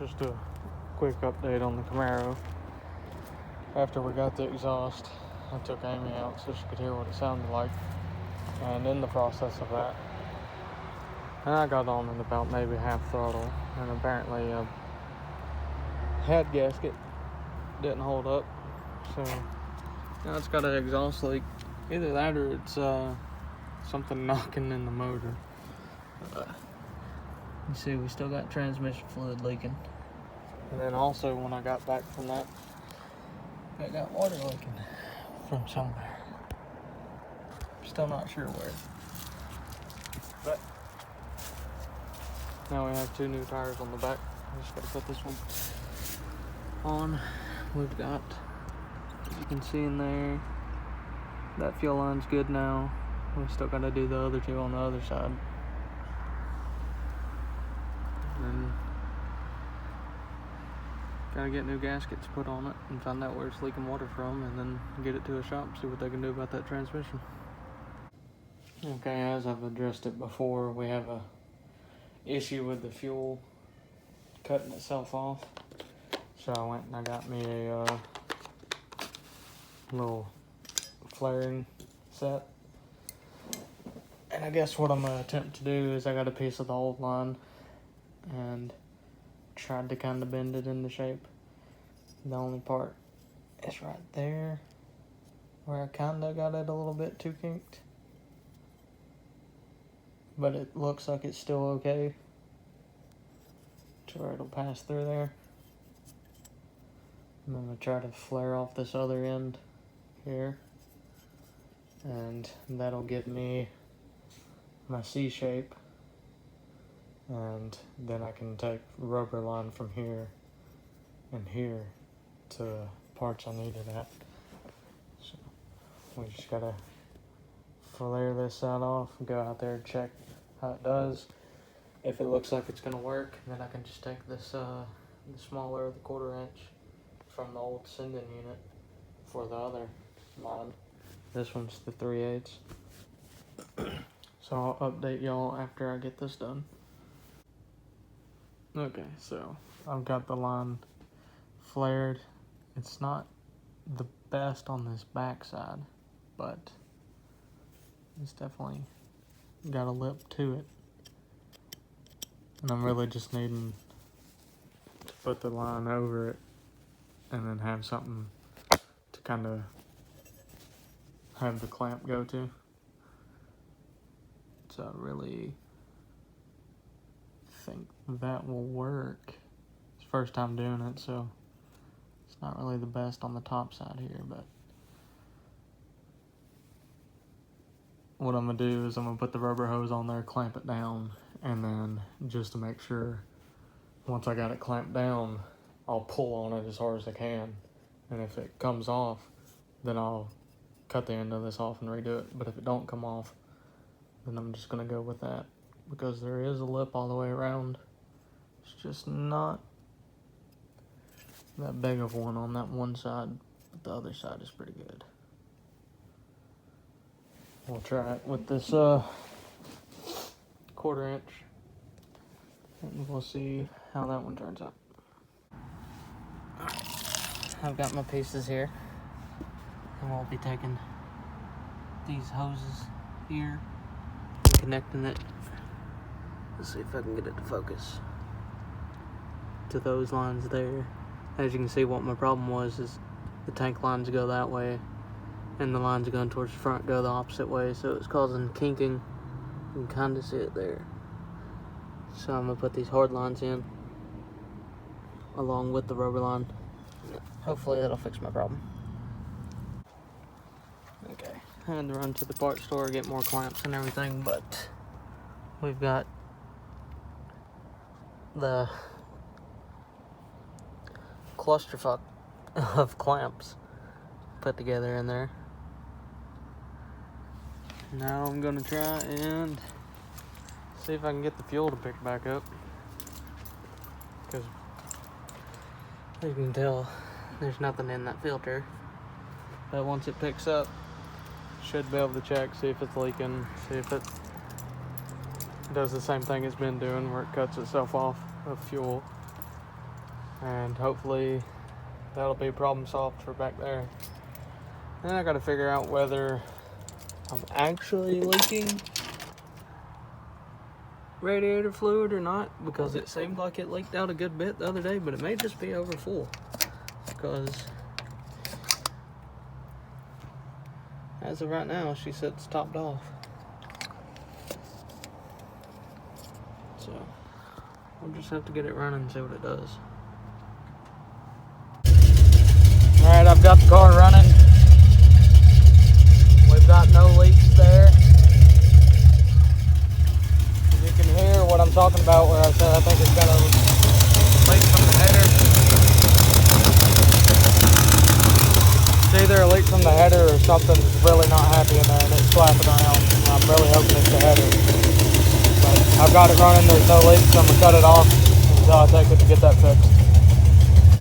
Just a quick update on the Camaro. After we got the exhaust, I took Amy out so she could hear what it sounded like. And in the process of that, and I got on at about maybe half throttle, and apparently a head gasket didn't hold up. So now it's got an exhaust leak. Either that or it's something knocking in the motor. You see, we still got transmission fluid leaking. And then also, when I got back from that, I got water leaking from somewhere. Still not sure where. But now we have 2 new tires on the back. I just gotta put this one on. We've got, as you can see in there, that fuel line's good now. We still gotta do the other 2 on the other side. And gotta get new gaskets put on it and find out where it's leaking water from, and then get it to a shop, see what they can do about that transmission. Okay, as I've addressed it before, we have a issue with the fuel cutting itself off. So I went and I got me a little flaring set. And I guess what I'm gonna attempt to do is I got a piece of the old line and tried to kind of bend it into shape. The only part is right there where I kind of got it a little bit too kinked, but it looks like it's still okay to where it'll pass through there. And I'm gonna try to flare off this other end here, and that'll give me my C shape. And then I can take rubber line from here and here to parts I needed at. So we just gotta flare this side off and go out there and check how it does. If it looks like it's gonna work, then I can just take this the smaller, the 1/4 inch from the old sending unit for the other line. This one's the 3/8. So I'll update y'all after I get this done. Okay, so I've got the line flared. It's not the best on this back side, but it's definitely got a lip to it. And I'm really just needing to put the line over it and then have something to kind of have the clamp go to. So I really think that will work. It's the first time doing it, so it's not really the best on the top side here, but what I'm gonna do is I'm gonna put the rubber hose on there, clamp it down, and then just to make sure, once I got it clamped down, I'll pull on it as hard as I can, and if it comes off, then I'll cut the end of this off and redo it. But if it don't come off, then I'm just gonna go with that, because there is a lip all the way around. It's just not that big of one on that one side, but the other side is pretty good. We'll try it with this 1/4 inch, and we'll see how that one turns out. I've got my pieces here, and we'll be taking these hoses here and connecting it. Let's see if I can get it to focus to those lines there. As you can see, what my problem was is the tank lines go that way and the lines going towards the front go the opposite way, so it's causing kinking. You can kind of see it there. So I'm gonna put these hard lines in along with the rubber line. Hopefully that'll fix my problem. Okay, I had to run to the parts store, get more clamps and everything, but we've got the clusterfuck of clamps put together in there. Now I'm gonna try and see if I can get the fuel to pick back up, because as you can tell, there's nothing in that filter. But once it picks up, should be able to check, see if it's leaking, see if it does the same thing it's been doing where it cuts itself off of fuel. and hopefully that'll be problem solved for back there. Then I gotta figure out whether I'm actually leaking radiator fluid or not, because it seemed like it leaked out a good bit the other day, but it may just be over full, because as of right now she said it's topped off. So we'll just have to get it running and see what it does. Alright, I've got the car running. We've got no leaks there. You can hear what I'm talking about where I said I think it's got a leak from the header. It's either a leak from the header or something's really not happy in there and it's flapping around. I'm really hoping it's the header. But I've got it running, there's no leaks, so I'm going to cut it off until I take it to get that fixed.